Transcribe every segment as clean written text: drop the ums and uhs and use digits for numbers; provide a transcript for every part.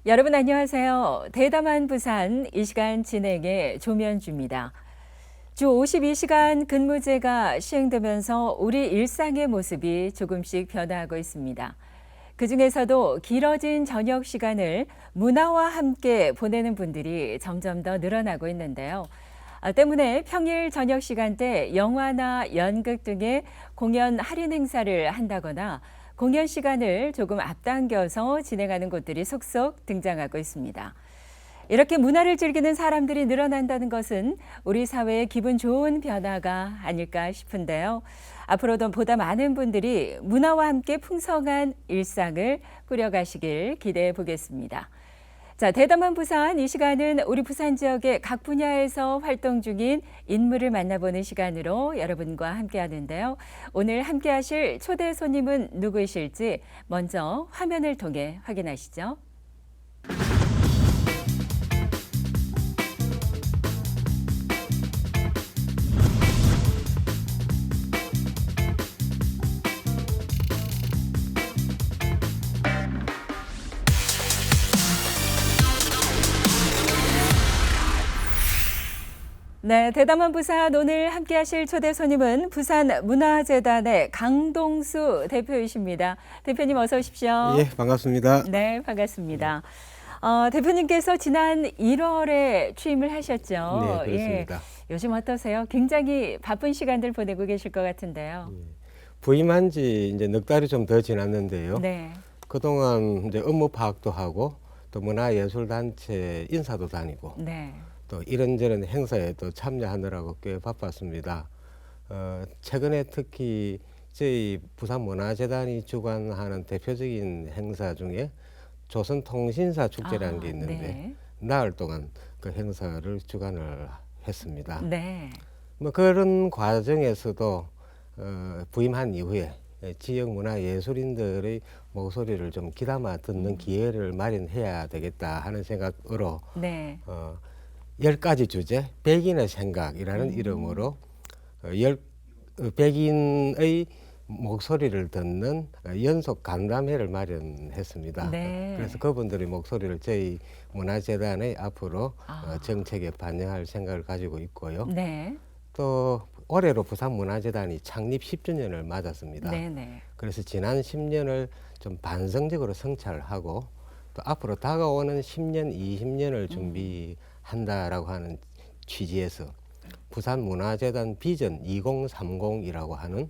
여러분 안녕하세요. 대담한 부산 이 시간 진행의 조면주입니다. 주 52시간 근무제가 시행되면서 우리 일상의 모습이 조금씩 변화하고 있습니다. 그중에서도 길어진 저녁 시간을 문화와 함께 보내는 분들이 점점 더 늘어나고 있는데요. 때문에 평일 저녁 시간대 영화나 연극 등의 공연 할인 행사를 한다거나 공연 시간을 조금 앞당겨서 진행하는 곳들이 속속 등장하고 있습니다. 이렇게 문화를 즐기는 사람들이 늘어난다는 것은 우리 사회의 기분 좋은 변화가 아닐까 싶은데요. 앞으로도 보다 많은 분들이 문화와 함께 풍성한 일상을 꾸려가시길 기대해 보겠습니다. 자, 대담한 부산 이 시간은 우리 부산 지역의 각 분야에서 활동 중인 인물을 만나보는 시간으로 여러분과 함께 하는데요. 오늘 함께 하실 초대 손님은 누구이실지 먼저 화면을 통해 확인하시죠. 네, 대담한 부산 오늘 함께 하실 초대 손님은 부산문화재단의 강동수 대표이십니다. 대표님 어서 오십시오. 예, 반갑습니다. 네, 반갑습니다. 대표님께서 지난 1월에 취임을 하셨죠. 네, 그렇습니다. 예, 요즘 어떠세요? 굉장히 바쁜 시간들 보내고 계실 것 같은데요. 부임한 지 이제 넉 달이 좀 더 지났는데요. 네. 그동안 이제 업무 파악도 하고 또 문화예술단체 인사도 다니고 네. 또 이런저런 행사에 또 참여하느라고 꽤 바빴습니다. 최근에 특히 저희 부산문화재단이 주관하는 대표적인 행사 중에 조선통신사 축제라는 게 있는데 네. 나흘 동안 그 행사를 주관을 했습니다. 네. 뭐 그런 과정에서도 부임한 이후에 지역 문화 예술인들의 목소리를 좀 귀담아 듣는 기회를 마련해야 되겠다 하는 생각으로 네. 10가지 주제 백인의 생각이라는 이름으로 백인의 목소리를 듣는 연속 간담회를 마련했습니다. 네. 그래서 그분들의 목소리를 저희 문화재단의 앞으로 정책에 반영할 생각을 가지고 있고요. 네. 또 올해로 부산문화재단이 창립 10주년을 맞았습니다. 네. 그래서 지난 10년을 좀 반성적으로 성찰하고 또 앞으로 다가오는 10년, 20년을 준비한다라고 하는 취지에서 부산문화재단 비전 2030이라고 하는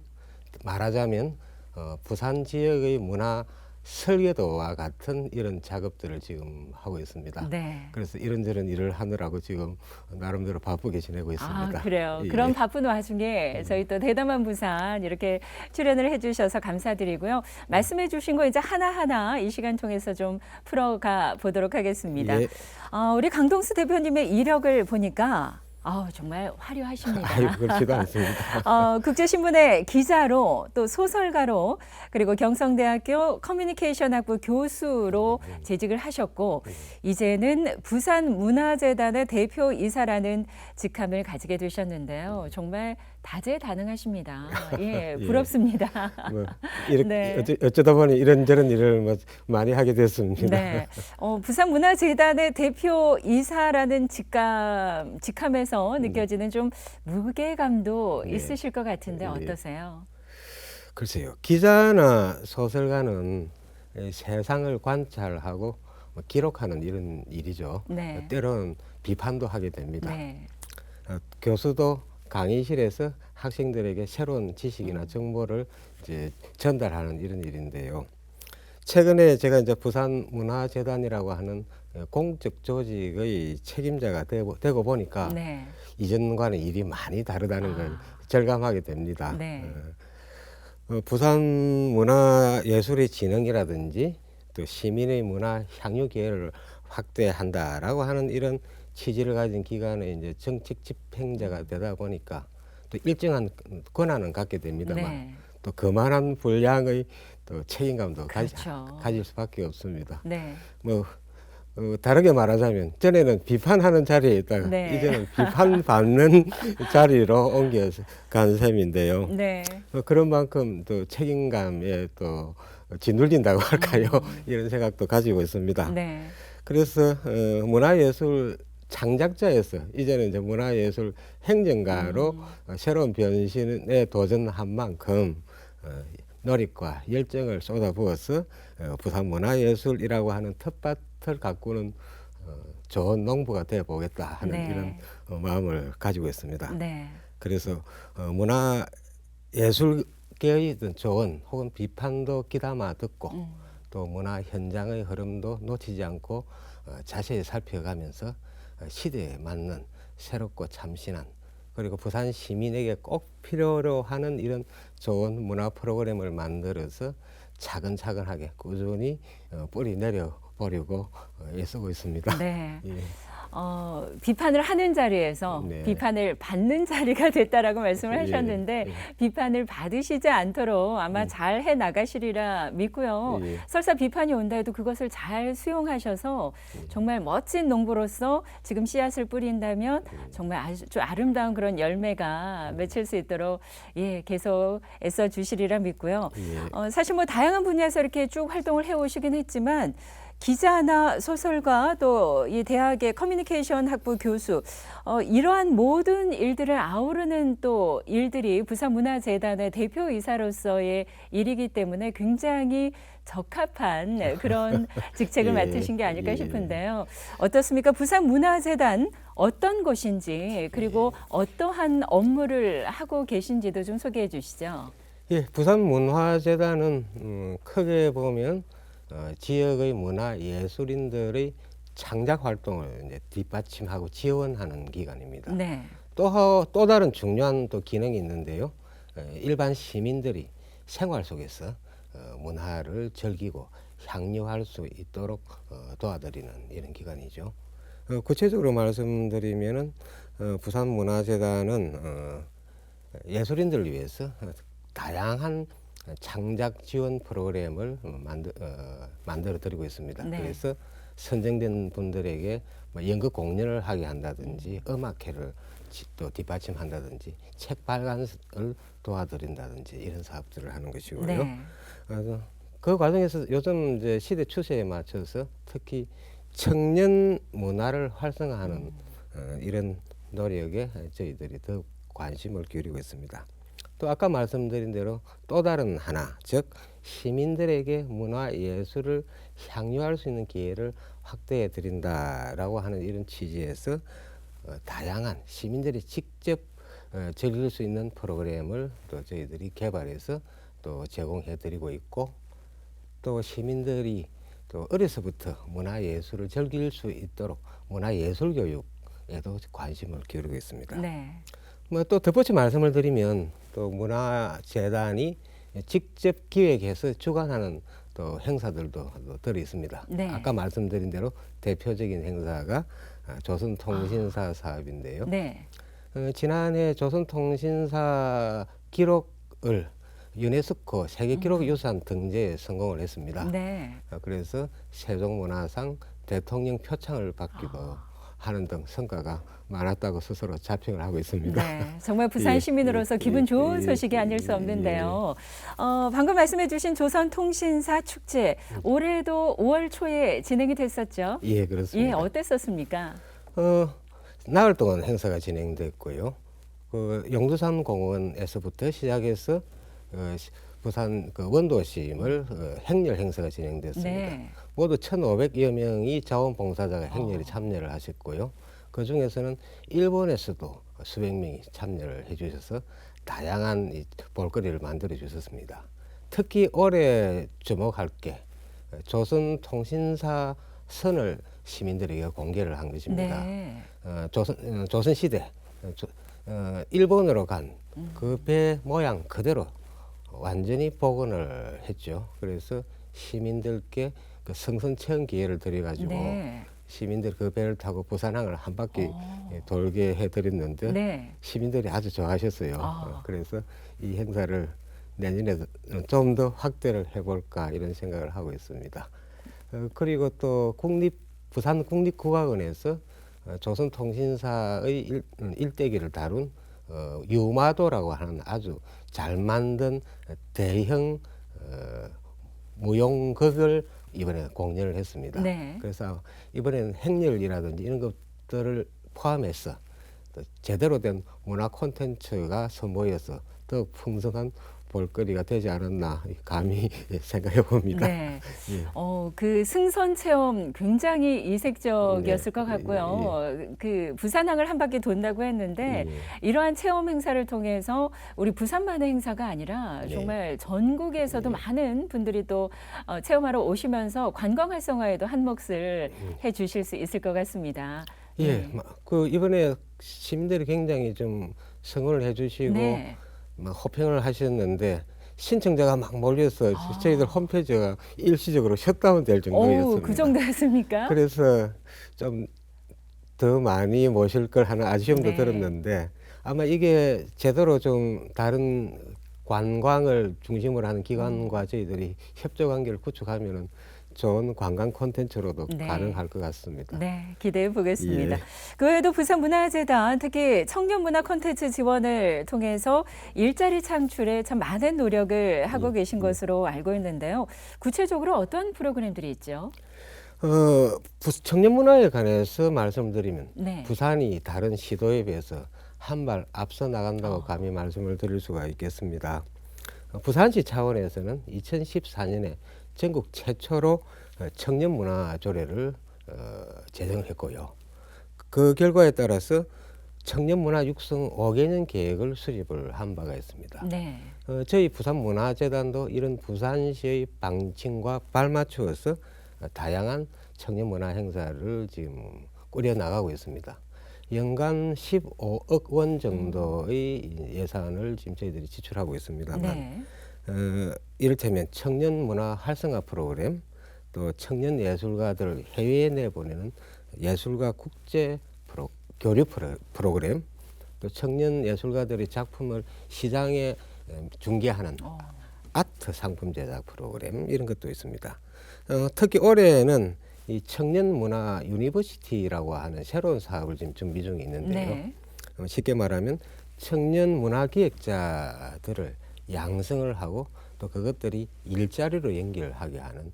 말하자면 부산 지역의 문화 설계도와 같은 이런 작업들을 지금 하고 있습니다. 네. 그래서 이런저런 일을 하느라고 지금 나름대로 바쁘게 지내고 있습니다. 그래요. 예. 그런 바쁜 와중에 저희 또 대담한 부산 이렇게 출연을 해주셔서 감사드리고요. 말씀해 주신 거 이제 하나하나 이 시간 통해서 좀 풀어가 보도록 하겠습니다. 예. 우리 강동수 대표님의 이력을 보니까 정말 화려하십니다. 아유, 그렇지도 않습니다. 국제신문의 기자로 또 소설가로 그리고 경성대학교 커뮤니케이션학부 교수로 재직을 하셨고 이제는 부산문화재단의 대표이사라는 직함을 가지게 되셨는데요. 정말 다재다능하십니다. 예, 부럽습니다. 뭐 이렇게 네. 어쩌다 보니 이런저런 일을 뭐 많이 하게 됐습니다. 네, 부산문화재단의 대표이사라는 직함에서 느껴지는 좀 무게감도 네. 있으실 것 같은데 네. 어떠세요? 글쎄요, 기자나 소설가는 세상을 관찰하고 뭐 기록하는 이런 일이죠. 네. 때로는 비판도 하게 됩니다. 네. 교수도 강의실에서 학생들에게 새로운 지식이나 정보를 이제 전달하는 이런 일인데요. 최근에 제가 이제 부산문화재단이라고 하는 공적 조직의 책임자가 되고 보니까 네. 이전과는 일이 많이 다르다는 걸 절감하게 됩니다. 네. 부산 문화예술의 진흥이라든지 또 시민의 문화 향유 기회를 확대한다라고 하는 이런 취지를 가진 기관의 이제 정책 집행자가 되다 보니까 또 일정한 권한은 갖게 됩니다만 네. 또 그만한 분량의 또 책임감도 그렇죠. 가질 수밖에 없습니다. 네. 뭐 다르게 말하자면 전에는 비판하는 자리에 있다가 네. 이제는 비판받는 자리로 옮겨간 셈인데요. 네. 그런 만큼 또 책임감에 또 짓눌린다고 할까요? 이런 생각도 가지고 있습니다. 네. 그래서 문화예술 창작자에서 이제는 이제 문화예술 행정가로 새로운 변신에 도전한 만큼 노력과 열정을 쏟아부어서 부산 문화예술이라고 하는 텃밭을 가꾸는 좋은 농부가 되어 보겠다 하는 네. 이런 마음을 가지고 있습니다. 네. 그래서 문화예술계의 어떤 조언 혹은 비판도 귀담아 듣고 또 문화 현장의 흐름도 놓치지 않고 자세히 살펴가면서 시대에 맞는 새롭고 참신한 그리고 부산 시민에게 꼭 필요로 하는 이런 좋은 문화 프로그램을 만들어서 차근차근하게 꾸준히 뿌리 내려보려고 애쓰고 있습니다. 네. 예. 비판을 하는 자리에서 네. 비판을 받는 자리가 됐다라고 말씀을 예, 하셨는데 예. 비판을 받으시지 않도록 아마 잘 해 나가시리라 믿고요. 예. 설사 비판이 온다 해도 그것을 잘 수용하셔서 정말 멋진 농부로서 지금 씨앗을 뿌린다면 정말 아주 아름다운 그런 열매가 맺힐 수 있도록 예, 계속 애써 주시리라 믿고요. 예. 사실 뭐 다양한 분야에서 이렇게 쭉 활동을 해 오시긴 했지만 기자나 소설가 또 이 대학의 커뮤니케이션 학부 교수 이러한 모든 일들을 아우르는 또 일들이 부산문화재단의 대표이사로서의 일이기 때문에 굉장히 적합한 그런 직책을 예, 맡으신 게 아닐까 예. 싶은데요. 어떻습니까? 부산문화재단 어떤 곳인지 그리고 어떠한 업무를 하고 계신지도 좀 소개해 주시죠. 예, 부산문화재단은 크게 보면 지역의 문화 예술인들의 창작 활동을 이제 뒷받침하고 지원하는 기관입니다. 네. 또 다른 중요한 또 기능이 있는데요. 일반 시민들이 생활 속에서 문화를 즐기고 향유할 수 있도록 도와드리는 이런 기관이죠. 구체적으로 말씀드리면은 부산문화재단은 예술인들을 위해서 다양한 창작 지원 프로그램을 만들어 드리고 있습니다. 네. 그래서 선정된 분들에게 뭐 연극 공연을 하게 한다든지 음악회를 또 뒷받침한다든지 책 발간을 도와드린다든지 이런 사업들을 하는 것이고요. 네. 그 과정에서 요즘 이제 시대 추세에 맞춰서 특히 청년 문화를 활성화하는 이런 노력에 저희들이 더 관심을 기울이고 있습니다. 또 아까 말씀드린 대로 또 다른 하나, 즉 시민들에게 문화 예술을 향유할 수 있는 기회를 확대해 드린다라고 하는 이런 취지에서 다양한 시민들이 직접 즐길 수 있는 프로그램을 또 저희들이 개발해서 또 제공해 드리고 있고 또 시민들이 또 어려서부터 문화 예술을 즐길 수 있도록 문화 예술 교육에도 관심을 기울이고 있습니다. 네. 뭐 또 덧붙이 말씀을 드리면 또 문화재단이 직접 기획해서 주관하는 또 행사들도 들어 있습니다. 네. 아까 말씀드린 대로 대표적인 행사가 조선통신사 사업인데요. 네. 지난해 조선통신사 기록을 유네스코 세계기록유산 등재에 성공을 했습니다. 네. 그래서 세종문화상 대통령 표창을 받기도 하는 등 성과가 많았다고 스스로 자평을 하고 있습니다. 네, 정말 부산 예, 시민으로서 예, 기분 예, 좋은 예, 소식이 아닐 수 없는데요. 방금 말씀해 주신 조선통신사 축제, 올해도 5월 초에 진행이 됐었죠? 예, 예, 그렇습니다. 어땠었습니까? 나흘 동안 행사가 진행됐고요. 그 용두산 공원에서부터 시작해서 부산 그 원도심을 행렬 행사가 진행됐습니다. 네. 모두 1,500여 명이 자원봉사자가 행렬에 참여를 하셨고요. 그 중에서는 일본에서도 수백 명이 참여를 해주셔서 다양한 볼거리를 만들어 주셨습니다. 특히 올해 주목할 게 조선통신사 선을 시민들에게 공개를 한 것입니다. 네. 조선시대 일본으로 간 그 배 모양 그대로 완전히 복원을 했죠. 그래서 시민들께 그 성선 체험 기회를 드려가지고 네. 시민들 그 배를 타고 부산항을 한 바퀴 돌게 해드렸는데 네. 시민들이 아주 좋아하셨어요. 아. 그래서 이 행사를 내년에 좀 더 확대를 해볼까 이런 생각을 하고 있습니다. 그리고 또 부산 국립국악원에서 조선통신사의 일대기를 다룬 유마도라고 하는 아주 잘 만든 대형 무용극을 이번에 공연을 했습니다. 네. 그래서 이번에는 행렬이라든지 이런 것들을 포함해서 또 제대로 된 문화 콘텐츠가 선보여서 더 풍성한 볼거리가 되지 않았나 감히 생각해 봅니다. 네. 예. 그 승선 체험 굉장히 이색적이었을 네. 것 같고요. 그 부산항을 한 바퀴 돈다고 했는데 예. 이러한 체험 행사를 통해서 우리 부산만의 행사가 아니라 네. 정말 전국에서도 예. 많은 분들이 또 체험하러 오시면서 관광 활성화에도 한 몫을 해 주실 수 있을 것 같습니다. 예, 네. 그 이번에 시민들이 굉장히 좀 성원을 해주시고 네. 막 호평을 하셨는데 신청자가 막 몰려서 아. 저희들 홈페이지가 일시적으로 셧다운 될 정도였습니다. 그 정도였습니까? 그래서 좀 더 많이 모실 걸 하는 아쉬움도 네. 들었는데 아마 이게 제대로 좀 다른 관광을 중심으로 하는 기관과 저희들이 협조 관계를 구축하면은 좋은 관광 콘텐츠로도 네. 가능할 것 같습니다. 네, 기대해 보겠습니다. 예. 그 외에도 부산문화재단 특히 청년문화 콘텐츠 지원을 통해서 일자리 창출에 참 많은 노력을 하고 계신 것으로 알고 있는데요. 구체적으로 어떤 프로그램들이 있죠? 청년 문화에 관해서 말씀드리면 네. 부산이 다른 시도에 비해서 한 발 앞서 나간다고 감히 말씀을 드릴 수가 있겠습니다. 부산시 차원에서는 2014년에 전국 최초로 청년 문화 조례를 제정했고요. 그 결과에 따라서 청년 문화 육성 5개년 계획을 수립을 한 바가 있습니다. 네. 저희 부산문화재단도 이런 부산시의 방침과 발맞추어서 다양한 청년 문화 행사를 지금 꾸려 나가고 있습니다. 연간 15억 원 정도의 예산을 지금 저희들이 지출하고 있습니다만 네. 이를테면 청년 문화 활성화 프로그램, 또 청년 예술가들을 해외에 내보내는 예술가 국제 교류 프로그램, 또 청년 예술가들의 작품을 시장에 중개하는 아트 상품 제작 프로그램 이런 것도 있습니다. 특히 올해는 이 청년 문화 유니버시티라고 하는 새로운 사업을 지금 준비 중에 있는데요. 네. 쉽게 말하면 청년 문화 기획자들을 양성을 하고 또 그것들이 일자리로 연결하게 하는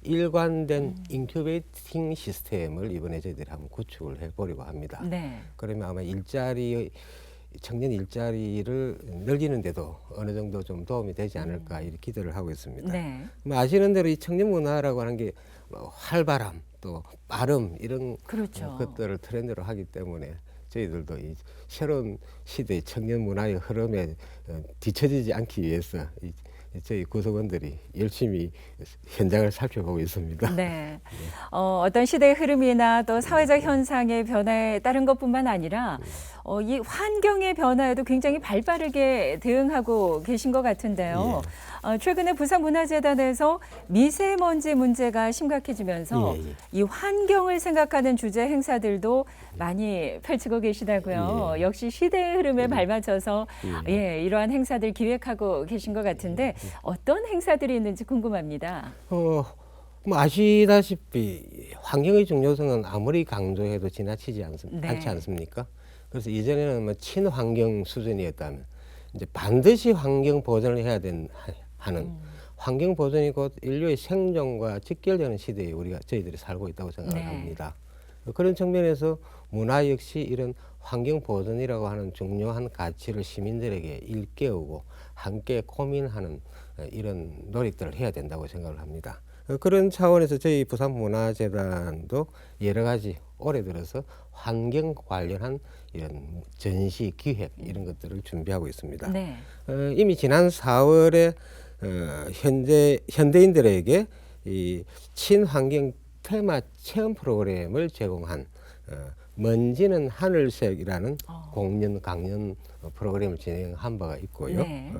일관된 인큐베이팅 시스템을 이번에 저희들이 한번 구축을 해보려고 합니다. 네. 그러면 아마 청년 일자리를 늘리는데도 어느 정도 좀 도움이 되지 않을까 이렇게 기대를 하고 있습니다. 네. 아시는 대로 이 청년 문화라고 하는 게 활발함 또 빠름 이런 그렇죠. 것들을 트렌드로 하기 때문에 저희들도 이 새로운 시대의 청년 문화의 흐름에 뒤처지지 않기 위해서 저희 구성원들이 열심히 현장을 살펴보고 있습니다. 네. 어떤 시대의 흐름이나 또 사회적 현상의 변화에 따른 것뿐만 아니라 이 환경의 변화에도 굉장히 발빠르게 대응하고 계신 것 같은데요. 최근에 부산문화재단에서 미세먼지 문제가 심각해지면서 예, 예. 이 환경을 생각하는 주제 행사들도 많이 펼치고 계시다고요. 예. 역시 시대의 흐름에 발맞춰서 이러한 행사들 기획하고 계신 것 같은데 어떤 행사들이 있는지 궁금합니다. 뭐 아시다시피 환경의 중요성은 아무리 강조해도 지나치지 네. 않지 않습니까? 그래서 이전에는 뭐 친환경 수준이었다면 이제 반드시 환경 보존을 해야 하는 환경 보존이 곧 인류의 생존과 직결되는 시대에 저희들이 살고 있다고 생각을 네. 합니다. 그런 측면에서 문화 역시 이런 환경 보존이라고 하는 중요한 가치를 시민들에게 일깨우고 함께 고민하는 이런 노력들을 해야 된다고 생각을 합니다. 그런 차원에서 저희 부산문화재단도 여러 가지 올해 들어서 환경 관련한 이런 전시 기획 이런 것들을 준비하고 있습니다. 네. 이미 지난 4월에 현대인들에게 이 친환경 테마 체험 프로그램을 제공한 먼지는 하늘색이라는 공연 강연 프로그램을 진행한 바가 있고요. 네.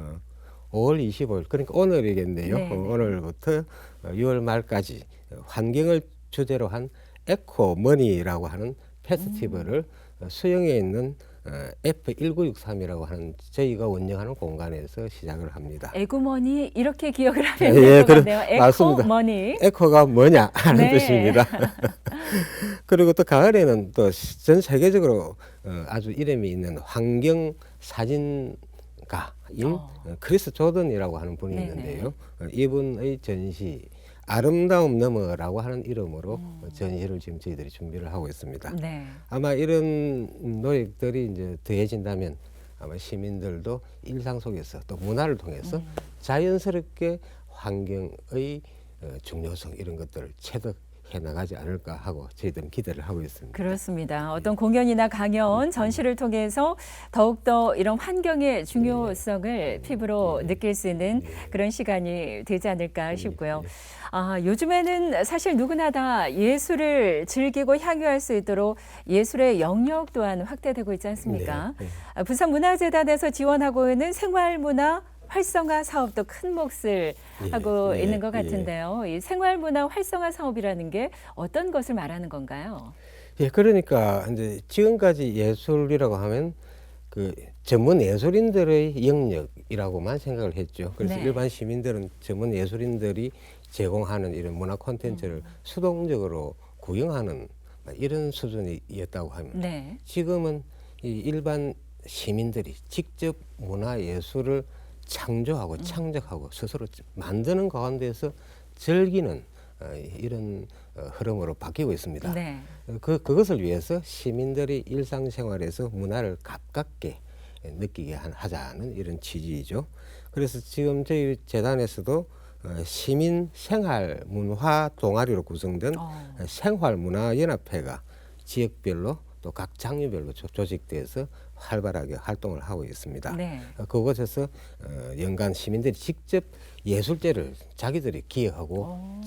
5월 25일 그러니까 오늘이겠네요. 네, 네. 오늘부터 6월 말까지 환경을 주제로 한 에코머니라고 하는 페스티벌을 수영에 있는 F1963이라고 하는 저희가 운영하는 공간에서 시작을 합니다. 에구머니 이렇게 기억을 하면 예, 될 것 같네요. 맞습니다. 에코머니. 에코가 뭐냐 하는 네. 뜻입니다. 그리고 또 가을에는 또 전 세계적으로 아주 이름이 있는 환경 사진가인 크리스 조던이라고 하는 분이 네네. 있는데요. 이분의 전시 아름다움 너머라고 하는 이름으로 전시를 지금 저희들이 준비를 하고 있습니다. 네. 아마 이런 노력들이 이제 더해진다면 아마 시민들도 일상 속에서 또 문화를 통해서 자연스럽게 환경의 중요성 이런 것들을 체득해 나가지 않을까 하고 저희들은 기대를 하고 있습니다. 그렇습니다. 어떤 공연이나 강연, 전시를 통해서 더욱더 이런 환경의 중요성을 피부로 느낄 수 있는 그런 시간이 되지 않을까 싶고요. 요즘에는 사실 누구나 다 예술을 즐기고 향유할 수 있도록 예술의 영역 또한 확대되고 있지 않습니까? 네. 부산문화재단에서 지원하고 있는 생활문화 활성화 사업도 큰 몫을 하고 예, 있는 것 예. 같은데요. 이 생활문화 활성화 사업이라는 게 어떤 것을 말하는 건가요? 예, 그러니까 이제 지금까지 예술이라고 하면 그 전문 예술인들의 영역이라고만 생각을 했죠. 그래서 네. 일반 시민들은 전문 예술인들이 제공하는 이런 문화 콘텐츠를 수동적으로 구경하는 이런 수준이었다고 합니다. 네. 지금은 이 일반 시민들이 직접 문화 예술을 창조하고 창작하고 스스로 만드는 가운데서 즐기는 이런 흐름으로 바뀌고 있습니다. 네. 그것을 위해서 시민들이 일상생활에서 문화를 가깝게 느끼게 하자는 이런 취지이죠. 그래서 지금 저희 재단에서도 시민 생활 문화 동아리로 구성된 생활문화연합회가 지역별로 또 각 장르별로 조직돼서 활발하게 활동을 하고 있습니다. 네. 그곳에서 연간 시민들이 직접 예술제를 자기들이 기획하고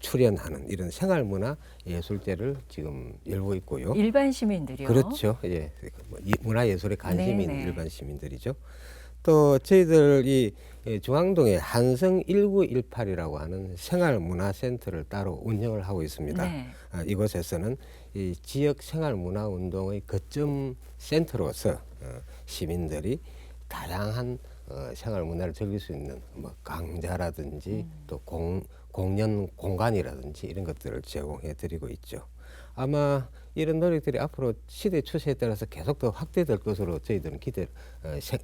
출연하는 이런 생활문화 예술제를 지금 열고 있고요. 일반 시민들이요. 그렇죠. 예, 문화예술에 관심이 네네. 있는 일반 시민들이죠. 또 저희들이 중앙동에 한성 1918이라고 하는 생활문화센터를 따로 운영을 하고 있습니다. 네. 이곳에서는 이 지역 생활문화운동의 거점 센터로서 시민들이 다양한 생활문화를 즐길 수 있는 뭐 강좌라든지 또 공연 공간이라든지 이런 것들을 제공해 드리고 있죠. 아마 이런 노력들이 앞으로 시대 추세에 따라서 계속 더 확대될 것으로 저희들은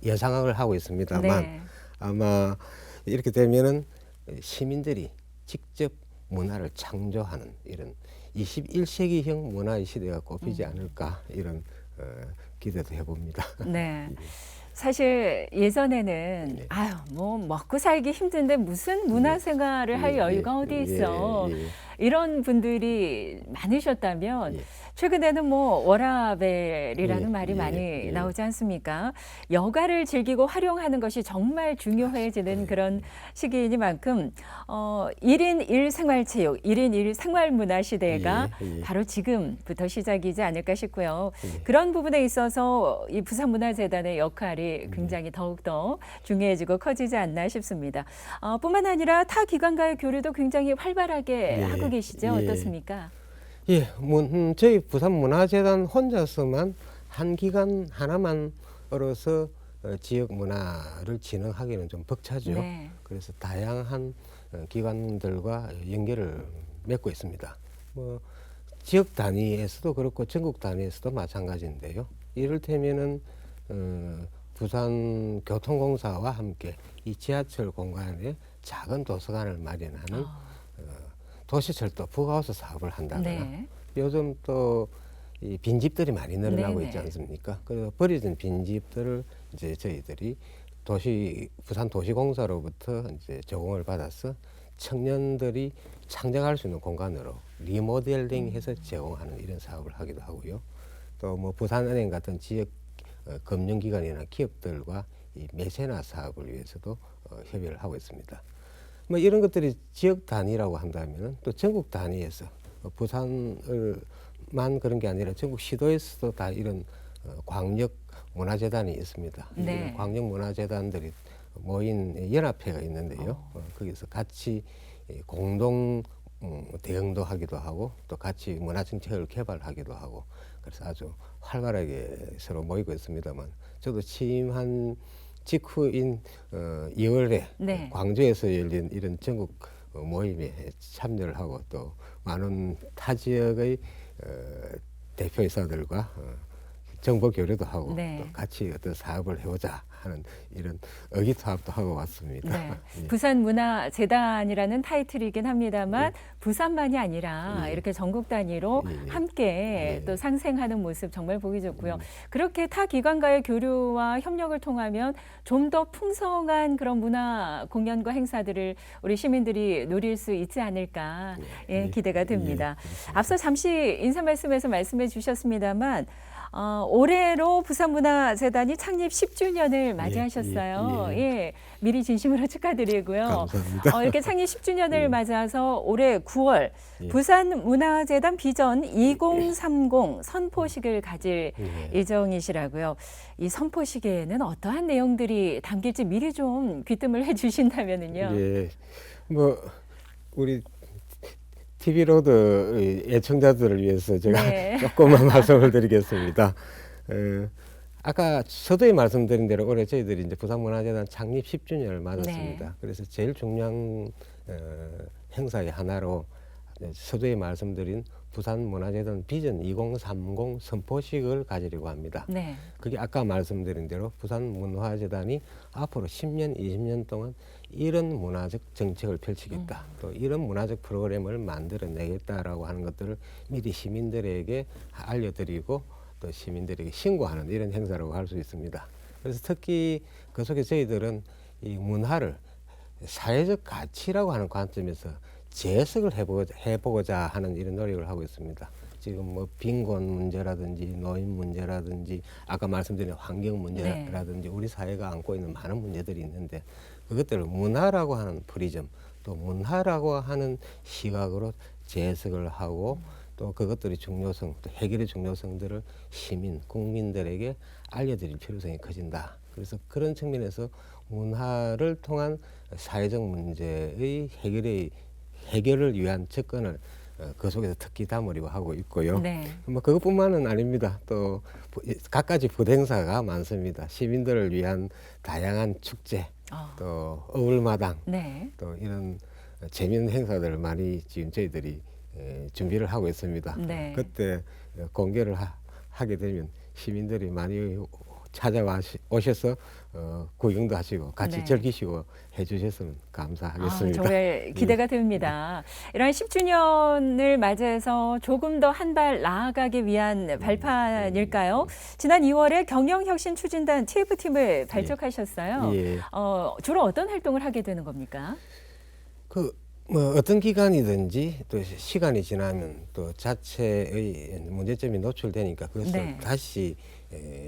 예상을 하고 있습니다만 네. 아마 이렇게 되면은 시민들이 직접 문화를 창조하는 이런 21세기형 문화의 시대가 꼽히지 않을까 이런 기대도 해봅니다. 네. 사실 예전에는 예. 뭐 먹고 살기 힘든데 무슨 문화 생활을 할 예, 여유가 어디 예, 있어. 예. 이런 분들이 많으셨다면 예. 최근에는 뭐 워라밸이라는 예, 말이 예, 많이 예. 나오지 않습니까? 여가를 즐기고 활용하는 것이 정말 중요해지는 그런 시기이니만큼 1인 1생활체육, 1인 1생활문화 시대가 예, 예. 바로 지금부터 시작이지 않을까 싶고요. 예. 그런 부분에 있어서 이 부산문화재단의 역할이 굉장히 더욱더 중요해지고 커지지 않나 싶습니다. 뿐만 아니라 타 기관과의 교류도 굉장히 활발하게 예, 하고 계시죠? 예. 어떻습니까? 예, 저희 부산문화재단 혼자서만 한 기관 하나만으로서 지역 문화를 진흥하기는 좀 벅차죠. 네. 그래서 다양한 기관들과 연계를 맺고 있습니다. 뭐 지역 단위에서도 그렇고 전국 단위에서도 마찬가지인데요. 이를테면은 부산교통공사와 함께 이 지하철 공간에 작은 도서관을 마련하는 도시철도 부가호스 사업을 한다거나 네. 요즘 또 이 빈집들이 많이 늘어나고 네네. 있지 않습니까? 그래서 버려진 빈집들을 이제 저희들이 부산 도시공사로부터 이제 제공을 받아서 청년들이 창작할 수 있는 공간으로 리모델링해서 제공하는 이런 사업을 하기도 하고요. 또 뭐 부산은행 같은 지역 금융기관이나 기업들과 이 메세나 사업을 위해서도 협의를 하고 있습니다. 뭐 이런 것들이 지역 단위라고 한다면 또 전국 단위에서 부산을만 그런 게 아니라 전국 시도에서도 다 이런 광역 문화재단이 있습니다. 네. 이런 광역 문화재단들이 모인 연합회가 있는데요. 거기서 같이 공동 대응도 하기도 하고 또 같이 문화정책을 개발하기도 하고 그래서 아주 활발하게 서로 모이고 있습니다만 저도 취임한 직후인 2월에 네. 광주에서 열린 이런 전국 모임에 참여를 하고 또 많은 타 지역의 대표이사들과 정보 교류도 하고 네. 또 같이 어떤 사업을 해보자 하는 이런 의기투합도 하고 왔습니다. 네. 예. 부산문화재단이라는 타이틀이긴 합니다만 부산만이 아니라 예. 이렇게 전국 단위로 예. 함께 예. 또 상생하는 모습 정말 보기 좋고요. 그렇게 타 기관과의 교류와 협력을 통하면 좀 더 풍성한 그런 문화 공연과 행사들을 우리 시민들이 누릴 수 있지 않을까 예, 기대가 됩니다. 그렇습니다. 앞서 잠시 인사 말씀에서 말씀해 주셨습니다만 올해로 부산문화재단이 창립 10주년을 맞이하셨어요. 예. 예, 미리 진심으로 축하드리고요. 감사합니다. 이렇게 창립 10주년을 맞아서 올해 9월 예. 부산문화재단 비전 2030 선포식을 가질 예. 예정이시라고요. 이 선포식에는 어떠한 내용들이 담길지 미리 좀 귀뜸을 해주신다면은요. 예. 뭐 우리 TV 로드 애청자들을 위해서 제가 네. 조금만 말씀을 드리겠습니다. 아까 서두에 말씀드린 대로 올해 저희들이 이제 부산문화재단 창립 10주년을 맞았습니다. 네. 그래서 제일 중요한 행사의 하나로 서두에 말씀드린 부산문화재단 비전 2030 선포식을 가지려고 합니다. 네. 그게 아까 말씀드린 대로 부산문화재단이 앞으로 10년, 20년 동안 이런 문화적 정책을 펼치겠다. 또 이런 문화적 프로그램을 만들어내겠다라고 하는 것들을 미리 시민들에게 알려드리고 또 시민들에게 신고하는 이런 행사라고 할 수 있습니다. 그래서 특히 그 속에 저희들은 이 문화를 사회적 가치라고 하는 관점에서 재해석을 해보고자 하는 이런 노력을 하고 있습니다. 지금 뭐 빈곤 문제라든지 노인 문제라든지 아까 말씀드린 환경 문제라든지 우리 사회가 안고 있는 많은 문제들이 있는데 그것들을 문화라고 하는 프리즘 또 문화라고 하는 시각으로 재해석을 하고 또 그것들의 중요성 또 해결의 중요성들을 시민 국민들에게 알려드릴 필요성이 커진다. 그래서 그런 측면에서 문화를 통한 사회적 문제의 해결을 위한 접근을 그 속에서 특히 담으려고 하고 있고요. 네. 뭐 그것뿐만은 아닙니다. 또 갖가지 부대행사가 많습니다. 시민들을 위한 다양한 축제, 또 어울마당, 네. 또 이런 재미있는 행사들을 많이 지금 저희들이 준비를 하고 있습니다. 네. 그때 공개를 하게 되면 시민들이 많이 찾아와 오셔서 구경도 하시고 같이 네. 즐기시고 해주셨으면 감사하겠습니다. 정말 기대가 됩니다. 이런 10주년을 맞이해서 조금 더 한 발 나아가기 위한 발판일까요? 지난 2월에 경영혁신추진단 TF팀을 발족하셨어요. 예. 주로 어떤 활동을 하게 되는 겁니까? 뭐 어떤 기관이든지 또 시간이 지나면 또 자체의 문제점이 노출되니까 그것을 네. 다시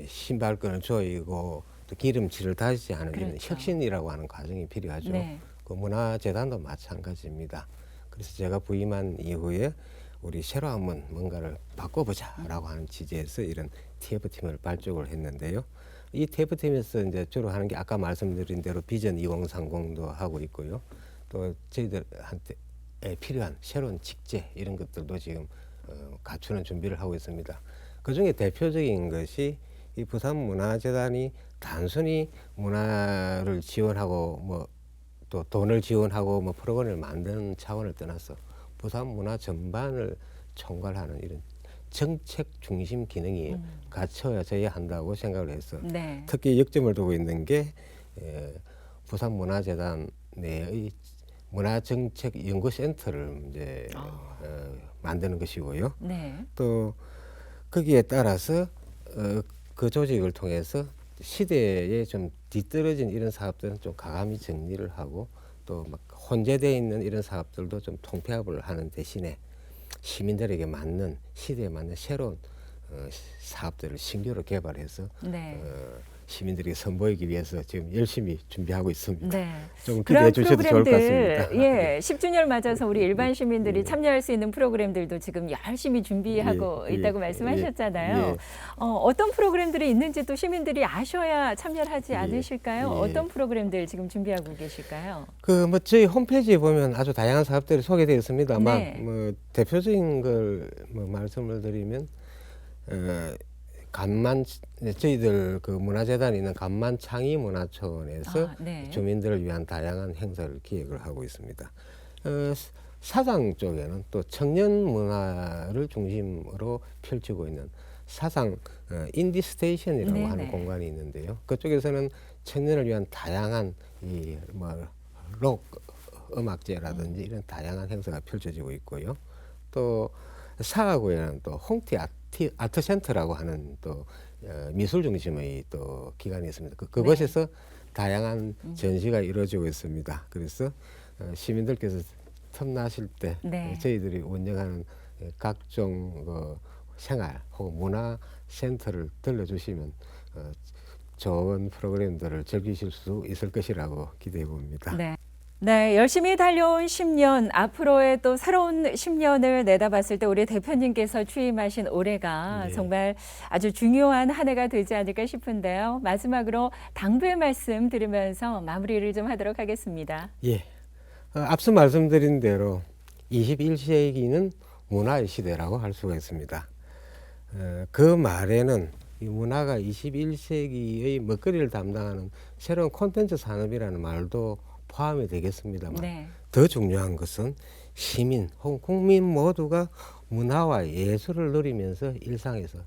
신발끈을 조이고 또 기름칠을 다시 하는 이런 그렇죠. 혁신이라고 하는 과정이 필요하죠. 네. 그 문화재단도 마찬가지입니다. 그래서 제가 부임한 이후에 우리 새로 한번 뭔가를 바꿔보자라고 하는 취지에서 이런 TF팀을 발족을 했는데요. 이 TF팀에서 이제 주로 하는 게 아까 말씀드린 대로 비전 2030도 하고 있고요. 또 저희들한테 필요한 새로운 직제 이런 것들도 지금 갖추는 준비를 하고 있습니다. 그중에 대표적인 것이 이 부산문화재단이 단순히 문화를 지원하고 뭐 또 돈을 지원하고 뭐 프로그램을 만드는 차원을 떠나서 부산 문화 전반을 총괄하는 이런 정책 중심 기능이 갖춰져야 한다고 생각을 해서 네. 특히 역점을 두고 있는 게 부산문화재단 내의 문화정책연구센터를 이제 만드는 것이고요. 네. 또 거기에 따라서 그 조직을 통해서 시대에 좀 뒤떨어진 이런 사업들은 좀 과감히 정리를 하고 또 막 혼재되어 있는 이런 사업들도 좀 통폐합을 하는 대신에 시민들에게 맞는 시대에 맞는 새로운 사업들을 신규로 개발해서 네. 시민들에게 선보이기 위해서 지금 열심히 준비하고 있습니다. 네. 좀 그런 기대해 주셔도 좋을 것 같습니다. 예, 10주년을 맞아서 우리 일반 시민들이 참여할 수 있는 프로그램들도 지금 열심히 준비하고 예, 있다고 예, 말씀하셨잖아요. 예. 어떤 프로그램들이 있는지 또 시민들이 아셔야 참여를 하지 않으실까요? 예. 어떤 프로그램들 지금 준비하고 계실까요? 그 뭐 저희 홈페이지에 보면 아주 다양한 사업들이 소개되어 있습니다만 네. 뭐 대표적인 걸 뭐 말씀을 드리면 간만 저희들 그 문화재단이 있는 간만 창의 문화촌에서 네. 주민들을 위한 다양한 행사를 기획을 하고 있습니다. 사상 쪽에는 또 청년 문화를 중심으로 펼치고 있는 사상 인디 스테이션이라고 네네. 하는 공간이 있는데요. 그쪽에서는 청년을 위한 다양한 이 뭐 록 음악제라든지 이런 다양한 행사가 펼쳐지고 있고요. 또 사하구에는 또 홍티 아트 센터라고 하는 또 미술 중심의 또 기관이 있습니다. 그곳에서 다양한 전시가 이루어지고 있습니다. 그래서 시민들께서 틈나실 때 네. 저희들이 운영하는 각종 생활 혹은 문화 센터를 들러주시면 좋은 프로그램들을 즐기실 수 있을 것이라고 기대해 봅니다. 네. 네, 열심히 달려온 10년, 앞으로의 또 새로운 10년을 내다봤을 때 우리 대표님께서 취임하신 올해가 네. 정말 아주 중요한 한 해가 되지 않을까 싶은데요. 마지막으로 당부의 말씀 들으면서 마무리를 좀 하도록 하겠습니다. 예. 앞서 말씀드린 대로 21세기는 문화의 시대라고 할 수가 있습니다. 그 말에는 이 문화가 21세기의 먹거리를 담당하는 새로운 콘텐츠 산업이라는 말도 포함이 되겠습니다만 네. 더 중요한 것은 시민 혹은 국민 모두가 문화와 예술을 누리면서 일상에서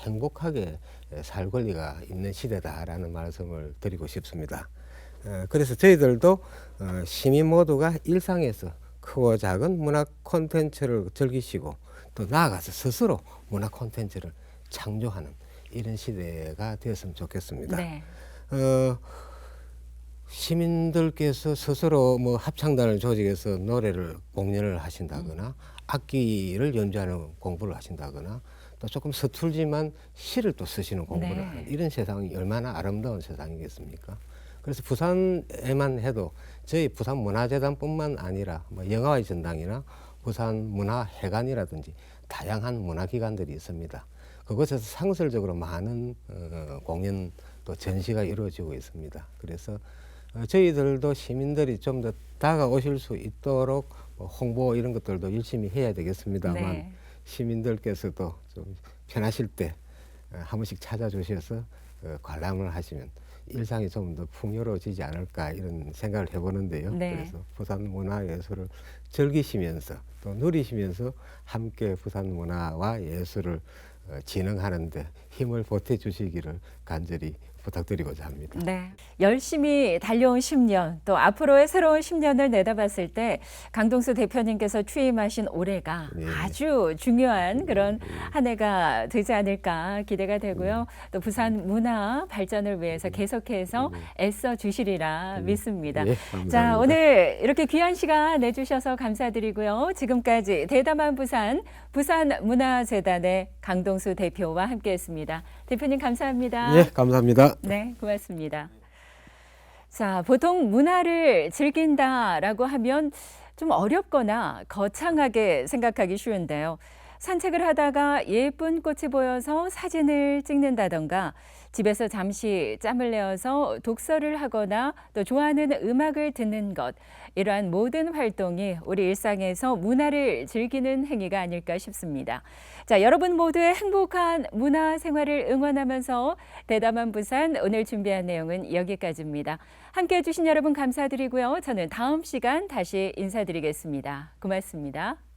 행복하게 살 권리가 있는 시대다라는 말씀을 드리고 싶습니다. 그래서 저희들도 시민 모두가 일상에서 크고 작은 문화 콘텐츠를 즐기시고 또 나아가서 스스로 문화 콘텐츠를 창조하는 이런 시대가 되었으면 좋겠습니다. 네. 시민들께서 스스로 뭐 합창단을 조직해서 노래를 공연을 하신다거나 악기를 연주하는 공부를 하신다거나 또 조금 서툴지만 시를 또 쓰시는 공부를 네. 하는 이런 세상이 얼마나 아름다운 세상이겠습니까? 그래서 부산에만 해도 저희 부산문화재단뿐만 아니라 뭐 영화의 전당이나 부산문화회관이라든지 다양한 문화기관들이 있습니다. 그곳에서 상설적으로 많은 공연 또 전시가 이루어지고 있습니다. 그래서 저희들도 시민들이 좀 더 다가오실 수 있도록 홍보 이런 것들도 열심히 해야 되겠습니다만 네. 시민들께서도 좀 편하실 때 한 번씩 찾아주셔서 관람을 하시면 일상이 좀 더 풍요로워지지 않을까 이런 생각을 해보는데요. 네. 그래서 부산 문화예술을 즐기시면서 또 누리시면서 함께 부산 문화와 예술을 진흥하는데 힘을 보태주시기를 간절히 부탁드리고자 합니다. 네. 열심히 달려온 10년, 또 앞으로의 새로운 10년을 내다봤을 때 강동수 대표님께서 취임하신 올해가 네. 아주 중요한 그런 한 해가 되지 않을까 기대가 되고요. 또 부산 문화 발전을 위해서 계속해서 애써 주시리라 믿습니다. 예, 감사합니다. 자, 오늘 이렇게 귀한 시간 내주셔서 감사드리고요. 지금까지 대담한 부산문화재단의 강동수 대표와 함께했습니다. 대표님 감사합니다. 예, 감사합니다. 네, 고맙습니다. 자, 보통 문화를 즐긴다라고 하면 좀 어렵거나 거창하게 생각하기 쉬운데요. 산책을 하다가 예쁜 꽃이 보여서 사진을 찍는다던가 집에서 잠시 짬을 내어서 독서를 하거나 또 좋아하는 음악을 듣는 것, 이러한 모든 활동이 우리 일상에서 문화를 즐기는 행위가 아닐까 싶습니다. 자, 여러분 모두의 행복한 문화 생활을 응원하면서 대담한 부산 오늘 준비한 내용은 여기까지입니다. 함께해 주신 여러분 감사드리고요. 저는 다음 시간 다시 인사드리겠습니다. 고맙습니다.